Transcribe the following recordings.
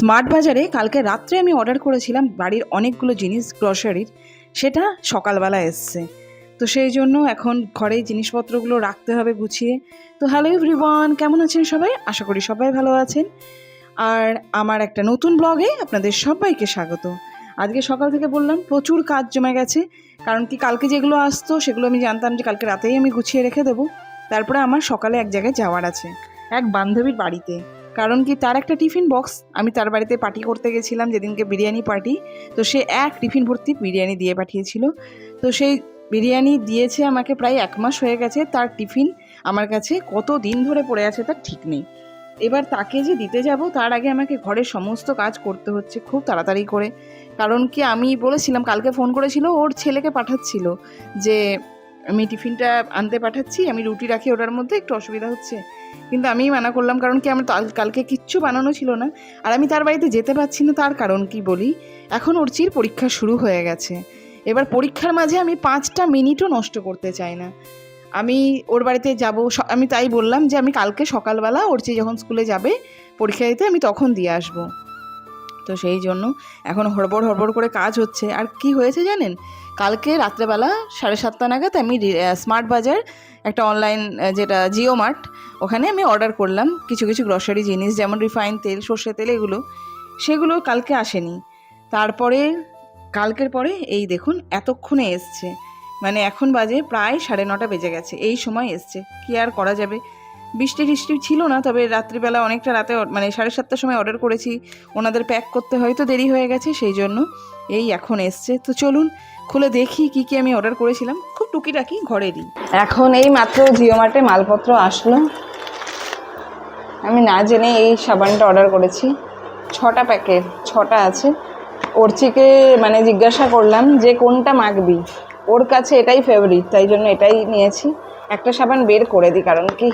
Smart বাজারে কালকে রাত্রে আমি অর্ডার করেছিলাম বাড়ির অনেকগুলো জিনিস গ্রসারির, সেটা সকালবেলা এসছে। তো সেই জন্য এখন ঘরে জিনিসপত্রগুলো রাখতে হবে গুছিয়ে। তো হ্যালো এভরিওয়ান, কেমন আছেন সবাই? আশা করি সবাই ভালো আছেন। আর আমার একটা নতুন ব্লগে আপনাদের সবাইকে স্বাগত। আজকে সকাল থেকে বললাম প্রচুর কাজ জমে গেছে, কারণ কি কালকে যেগুলো আসতো সেগুলো আমি জানতাম যে কালকে রাতেই আমি গুছিয়ে রেখে দেবো। তারপরে আমার সকালে এক জায়গায় যাওয়ার আছে, এক বান্ধবীর বাড়িতে। কারণ কি তার একটা টিফিন বক্স, আমি তার বাড়িতে পার্টি করতে গেছিলাম যেদিনকে বিরিয়ানি পার্টি, তো সে এক টিফিন ভর্তি বিরিয়ানি দিয়ে পাঠিয়েছিল। তো সেই বিরিয়ানি দিয়েছে আমাকে প্রায় 1 মাস হয়ে গেছে, তার টিফিন আমার কাছে কত দিন ধরে পড়ে আছে তার ঠিক নেই। এবার তাকে যে দিতে যাব তার আগে আমাকে ঘরের সমস্ত কাজ করতে হচ্ছে খুব তাড়াতাড়ি করে। কারণ কি আমি বলেছিলাম, কালকে ফোন করেছিল, ওর ছেলেকে পাঠাচ্ছিল যে আমি টিফিনটা আনতে পাঠাচ্ছি, আমি রুটি রাখি ওটার মধ্যে, একটু অসুবিধা হচ্ছে। কিন্তু আমিই মানা করলাম, কারণ কি আমার কালকে কিচ্ছু বানানো ছিল না। আর আমি তার বাড়িতে যেতে পারছি না, তার কারণ কি বলি, এখন ওর চির পরীক্ষা শুরু হয়ে গেছে। এবার পরীক্ষার মাঝে আমি 5টা মিনিটও নষ্ট করতে চাই না। আমি ওর বাড়িতে যাব, আমি তাই বললাম যে আমি কালকে সকালবেলা ওর চেয়ে যখন স্কুলে যাবে পরীক্ষা দিতে, আমি তখন দিয়ে আসবো। তো সেই জন্য এখন হড়বড় করে কাজ হচ্ছে। আর কি হয়েছে জানেন, কালকে রাত্রেবেলা 7:30 নাগাদ আমি স্মার্ট বাজার, একটা অনলাইন যেটা জিও মার্ট, ওখানে আমি অর্ডার করলাম কিছু কিছু গ্রসারি জিনিস, যেমন রিফাইন তেল, সর্ষে তেল, সেগুলো কালকে আসেনি। তারপরে কালকের পরে এই দেখুন এতক্ষণে এসছে, মানে এখন বাজে প্রায় 9:30 বেজে গেছে, এই সময় এসছে। কি আর করা যাবে, বৃষ্টি ছিল না, তবে রাত্রিবেলা অনেকটা রাতে মানে 7:30টার সময় অর্ডার করেছি, ওনাদের প্যাক করতে হয়তো দেরি হয়ে গেছে, সেই জন্য এই এখন এসছে। তো চলুন খুলে দেখি কি কি আমি অর্ডার করেছিলাম, খুব টুকিটাকি ঘরেরই। এখন এই মাত্র জিও মার্টে মালপত্র আসলো, আমি না জেনে এই সাবানটা অর্ডার করেছি। 6টা প্যাকেট, 6টা আছে। অর্চিকে মানে জিজ্ঞাসা করলাম যে কোনটা মাখবি, ওর কাছে এটাই ফেভারিট, তাই জন্য এটাই নিয়েছি। একটা সাবান বের করে দিই, কারণ কি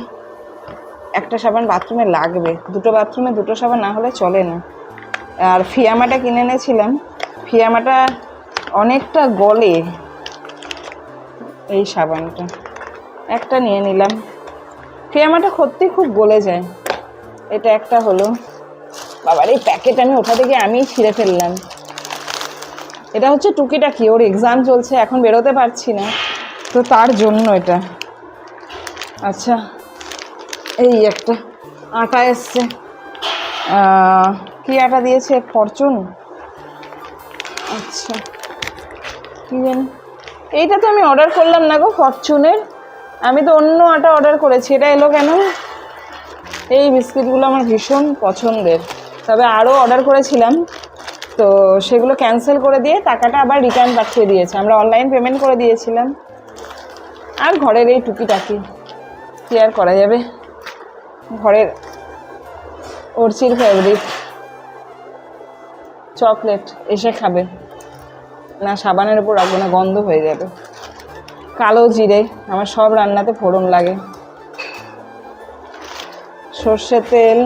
একটা সাবান বাথরুমে লাগবে, দুটো বাথরুমে দুটো সাবান না হলে চলে না। আর ফিয়ামাটা কিনে এনেছিলাম, ফিয়ামাটা অনেকটা গলে, এই সাবানটা একটা নিয়ে নিলাম। ফিয়ামাটা সত্যি খুব গলে যায়। এটা একটা হলো। বাবার এই প্যাকেট আমি ওঠা থেকে আমিই ছিঁড়ে ফেললাম। এটা হচ্ছে টুকিটাকি, ওর এক্সাম চলছে, এখন বেরোতে পারছি না, তো তার জন্য এটা। আচ্ছা, এই একটা আটা এসছে, কি আটা দিয়েছে, ফরচুন। আচ্ছা, কি জানি, এইটা তো আমি অর্ডার করলাম না গো, ফরচুনের, আমি তো অন্য আটা অর্ডার করেছি, এটা এলো কেন? এই বিস্কিটগুলো আমার ভীষণ পছন্দের, তবে আরও অর্ডার করেছিলাম, তো সেগুলো ক্যান্সেল করে দিয়ে টাকাটা আবার রিটার্ন পাঠিয়ে দিয়েছে। আমরা অনলাইন পেমেন্ট করে দিয়েছিলাম। আর ঘরের এই টুকিটাকি কি আর করা যাবে, ঘরের অর্চির ফেভারিট চকলেট এসে খাবে না, সাবানের উপর রাখবো না, গন্ধ হয়ে যাবে। কালো জিরে আমার সব রান্নাতে ফোড়ন লাগে। সর্ষে তেল,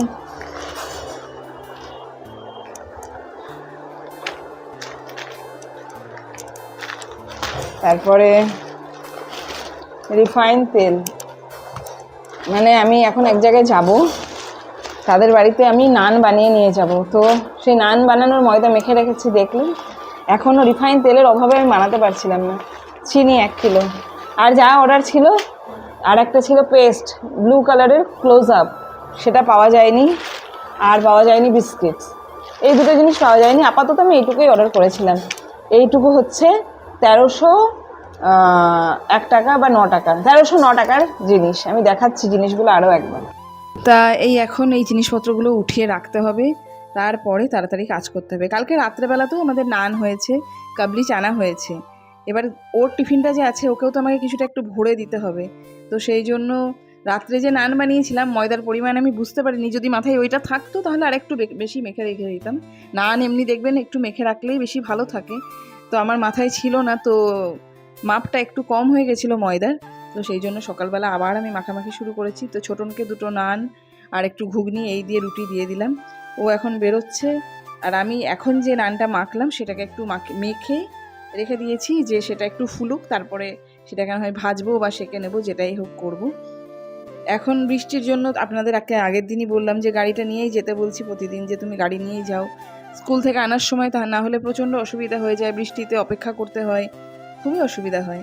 তারপরে রিফাইন তেল। মানে আমি এখন এক জায়গায় যাব, তাদের বাড়িতে আমি নান বানিয়ে নিয়ে যাব, তো সেই নান বানানোর ময়দা মেখে রেখেছি দেখলেন। এখনও রিফাইন তেলের অভাবে আমি বানাতে পারছিলাম না। চিনি 1 কিলো, আর যা অর্ডার ছিল, আর একটা ছিল পেস্ট ব্লু কালারের ক্লোজ আপ, সেটা পাওয়া যায়নি। আর পাওয়া যায়নি বিস্কিটস, এই দুটো জিনিস পাওয়া যায়নি। আপাতত আমি এইটুকুই অর্ডার করেছিলাম। এইটুকু হচ্ছে 1301 টাকা বা 9 টাকা, 1309 টাকার জিনিস। আমি দেখাচ্ছি জিনিসগুলো আরও একবার। তা এই এখন এই জিনিসপত্রগুলো উঠিয়ে রাখতে হবে, তারপরে তাড়াতাড়ি কাজ করতে হবে। কালকে রাত্রেবেলাতেও আমাদের নান হয়েছে, কাবলি চানা হয়েছে। এবার ওর টিফিনটা যে আছে, ওকেও তো আমাকে কিছুটা একটু ভরে দিতে হবে। তো সেই জন্য রাত্রে যে নান বানিয়েছিলাম, ময়দার পরিমাণ আমি বুঝতে পারিনি, যদি মাথায় ওইটা থাকতো তাহলে আর একটু বেশি মেখে রেখে দিতাম। নান এমনি দেখবেন একটু মেখে রাখলেই বেশি ভালো থাকে, তো আমার মাথায় ছিল না, তো মাপটা একটু কম হয়ে গেছিলো ময়দার। তো সেই জন্য সকালবেলা আবার আমি মাখামাখি শুরু করেছি। তো ছোটনকে 2টো নান আর একটু ঘুগনি এই দিয়ে রুটি দিয়ে দিলাম, ও এখন বেরোচ্ছে। আর আমি এখন যে নানটা মাখলাম সেটাকে একটু মেখে রেখে দিয়েছি, যে সেটা একটু ফুলুক, তারপরে সেটাকে হয় ভাজবো বা সেঁকে নেবো, যেটাই হোক করবো। এখন বৃষ্টির জন্য আপনাদের আগের দিনই বললাম যে গাড়িটা নিয়েই যেতে বলছি প্রতিদিন, যে তুমি গাড়ি নিয়েই যাও স্কুল থেকে আনার সময়, তা না হলে প্রচণ্ড অসুবিধা হয়ে যায়, বৃষ্টিতে অপেক্ষা করতে হয়, খুবই অসুবিধা হয়।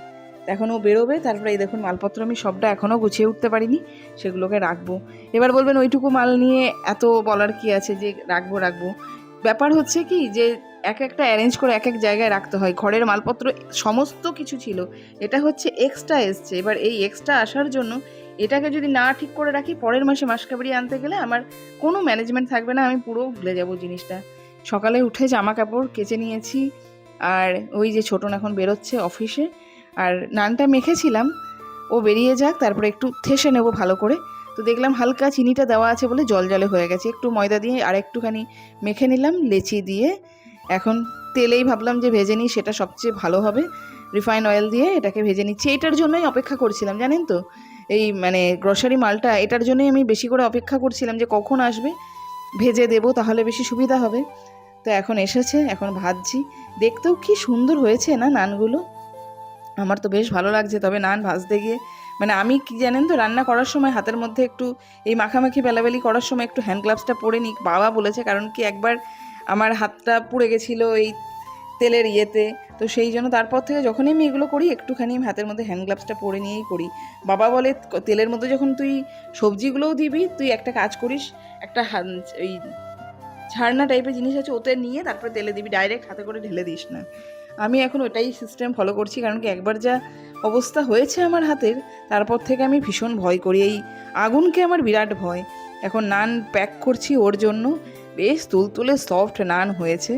এখন ও বেরোবে, তারপরে এই দেখুন মালপত্র আমি সবটা এখনও গুছিয়ে উঠতে পারিনি, সেগুলোকে রাখবো। এবার বলবেন ওইটুকু মাল নিয়ে এত বলার কি আছে যে রাখবো। ব্যাপার হচ্ছে কি যে একটা অ্যারেঞ্জ করে এক জায়গায় রাখতে হয়। ঘরের মালপত্র সমস্ত কিছু ছিল, এটা হচ্ছে এক্সট্রা এসছে। এবার এই এক্সট্রা আসার জন্য এটাকে যদি না ঠিক করে রাখি, পরের মাসে মাসকাবারি আনতে গেলে আমার কোনো ম্যানেজমেন্ট থাকবে না, আমি পুরো ভুলে যাবো জিনিসটা। সকালে উঠে জামা কাপড় কেচে নিয়েছি, আর ওই যে ছোটন এখন বেরোচ্ছে অফিসে, আর নানটা মেখেছিলাম, ও বেরিয়ে যাক তারপরে একটু থেসে নেব ভালো করে। তো দেখলাম হালকা চিনিটা দেওয়া আছে বলে জল হয়ে গেছে, একটু ময়দা দিয়ে আর একটুখানি মেখে নিলাম লেচি দিয়ে। এখন তেলেই ভাবলাম যে ভেজে নিই, সেটা সবচেয়ে ভালো হবে। রিফাইন অয়েল দিয়ে এটাকে ভেজে নিচ্ছি, এটার জন্যই অপেক্ষা করছিলাম জানেন তো, এই মানে গ্রসারি মালটা এটার জন্যই আমি বেশি করে অপেক্ষা করছিলাম যে কখন আসবে, ভেজে দেবো তাহলে বেশি সুবিধা হবে। তো এখন এসেছে, এখন ভাজছি। দেখতেও কি সুন্দর হয়েছে না নানগুলো, আমার তো বেশ ভালো লাগছে। তবে নান ভাজতে গিয়ে মানে আমি কি জানেন তো, রান্না করার সময় হাতের মধ্যে একটু এই মাখামাখি বেলাবেলি করার সময় একটু হ্যান্ড গ্লাভসটা পরে নিই, বাবা বলেছে, কারণ কি একবার আমার হাতটা পুড়ে গেছিলো এই তেলের ইয়েতে। তো সেই জন্য তারপর থেকে যখনই আমি এগুলো করি একটুখানি আমি হাতের মধ্যে হ্যান্ড গ্লাভসটা পরে নিয়েই করি। বাবা বলে তেলের মধ্যে যখন তুই সবজিগুলোও দিবি, তুই একটা কাজ করিস, একটা ওই ঝাড়না টাইপের জিনিস আছে, ওতে নিয়ে তারপরে তেলে দিবি, ডাইরেক্ট হাতে করে ঢেলে দিস না। আমি এখন ওটাই সিস্টেম ফলো করছি, কারণ কি একবার যা অবস্থা হয়েছে আমার হাতের, তারপর থেকে আমি ভীষণ ভয় করি, এই আগুনকে আমার বিরাট ভয়। এখন নান প্যাক করছি ওর জন্য, বেশ তুলতুলে সফট নান হয়েছে,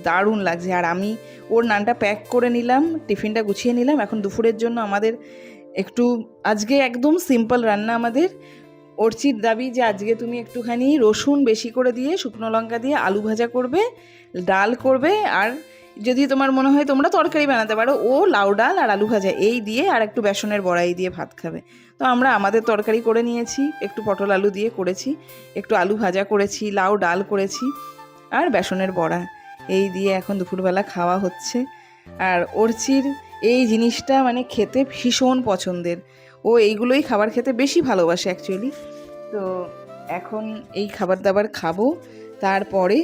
দারুণ লাগছে। আর আমি ওর নানটা প্যাক করে নিলাম, টিফিনটা গুছিয়ে নিলাম। এখন দুপুরের জন্য আমাদের একটু আজকে একদম সিম্পল রান্না। আমাদের অর্চির দাবি যে আজকে তুমি একটুখানি রসুন বেশি করে দিয়ে শুকনো লঙ্কা দিয়ে আলু ভাজা করবে, ডাল করবে, আর যদি তোমার মনে হয় তোমরা তরকারি বানাতে পারো, ও লাউ ডাল আর আলু ভাজা এই দিয়ে আর একটু বেসনের বড়াই দিয়ে ভাত খাবে। তো আমরা আমাদের তরকারি করে নিয়েছি, একটু পটল আলু দিয়ে করেছি, একটু আলু ভাজা করেছি, লাউ ডাল করেছি, আর বেসনের বড়া, এই দিয়ে এখন দুপুরবেলা খাওয়া হচ্ছে। আর অর্চির এই জিনিসটা মানে খেতে ভীষণ পছন্দের, ও এইগুলোই খাবার খেতে বেশি ভালোবাসে অ্যাকচুয়ালি। তো এখন এই খাবার দাবার খাবো, তারপরে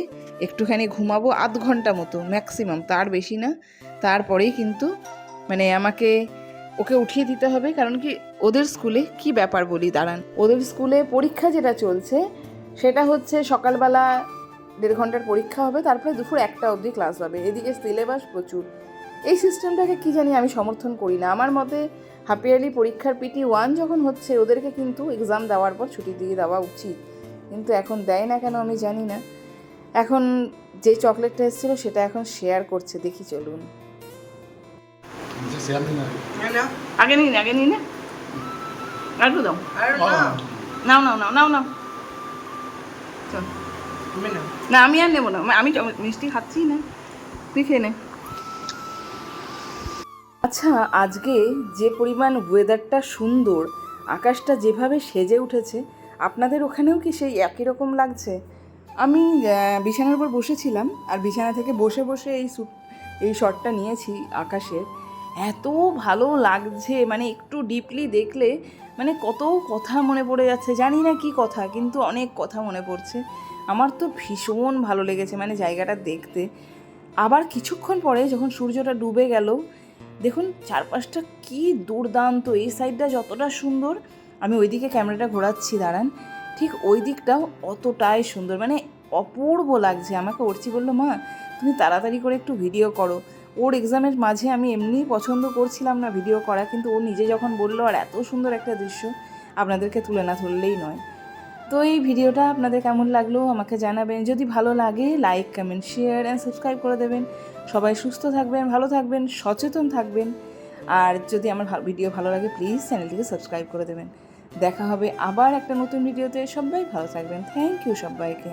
একটুখানি ঘুমাবো, আধ ঘন্টা মতো ম্যাক্সিমাম, তার বেশি না। তারপরেই কিন্তু মানে আমাকে ওকে উঠিয়ে দিতে হবে, কারণ কি ওদের স্কুলে কি ব্যাপার বলি দাঁড়ান। ওদের স্কুলে পরীক্ষা যেটা চলছে সেটা হচ্ছে সকালবেলা 1.5 ঘন্টার পরীক্ষা হবে, তারপরে দুপুর 1টা অবধি ক্লাস হবে। এদিকে সিলেবাস প্রচুর, এই সিস্টেমটাকে কি জানি আমি সমর্থন করি না। আমার মতে হাফ ইয়ারলি পরীক্ষার PT1 যখন হচ্ছে, ওদেরকে কিন্তু এক্সাম দেওয়ার পর ছুটি দিয়ে দেওয়া উচিত, কিন্তু এখন দেয় না কেন আমি জানি না। এখন যে চকলেটটা এসেছিলো সেটা এখন শেয়ার করছে, দেখি চলুন। আগে নিন না, আর একটু দাও, নাও চল। না আমি আর নেবো না, আমি মিষ্টি খাচ্ছি না, তুই খেয়ে নে। আচ্ছা, আজকে যে পরিমাণ ওয়েদারটা সুন্দর, আকাশটা যেভাবে সেজে উঠেছে, আপনাদের ওখানেও কি সেই একই রকম লাগছে? আমি বিছানার উপর বসেছিলাম, আর বিছানা থেকে বসে এই শটটা নিয়েছি আকাশের। এত ভালো লাগছে, মানে একটু ডিপলি দেখলে মানে কত কথা মনে পড়ে যাচ্ছে, জানি না কি কথা, কিন্তু অনেক কথা মনে পড়ছে। আমার তো ভীষণ ভালো লেগেছে মানে জায়গাটা দেখতে। আবার কিছুক্ষণ পরে যখন সূর্যটা ডুবে গেল, দেখুন চারপাশটা কি দুর্দান্ত, এই সাইডটা যতটা সুন্দর, আমি ওইদিকে ক্যামেরাটা ঘোরাচ্ছি দাঁড়ান, ঠিক ওই দিকটাও অতটাই সুন্দর, মানে অপূর্ব লাগছে। আমাকে অর্চি বললো, মা তুমি তাড়াতাড়ি করে একটু ভিডিও করো। ওর এক্সামের মাঝে আমি এমনিই পছন্দ করছিলাম না ভিডিও করা, কিন্তু ও নিজে যখন বললো, আর এত সুন্দর একটা দৃশ্য আপনাদেরকে তুলে না ধরলেই নয়। তো এই ভিডিওটা আপনাদের কেমন লাগলো আমাকে জানাবেন, যদি ভালো লাগে like, comment, share and subscribe করে দেবেন। সবাই সুস্থ থাকবেন, ভালো থাকবেন, সচেতন থাকবেন। আর যদি আমার ভিডিও ভালো লাগে প্লিজ চ্যানেলটিকে সাবস্ক্রাইব করে দেবেন। দেখা হবে আবার একটা নতুন ভিডিওতে, সবাই ভালো থাকবেন। থ্যাংক ইউ সবাইকে।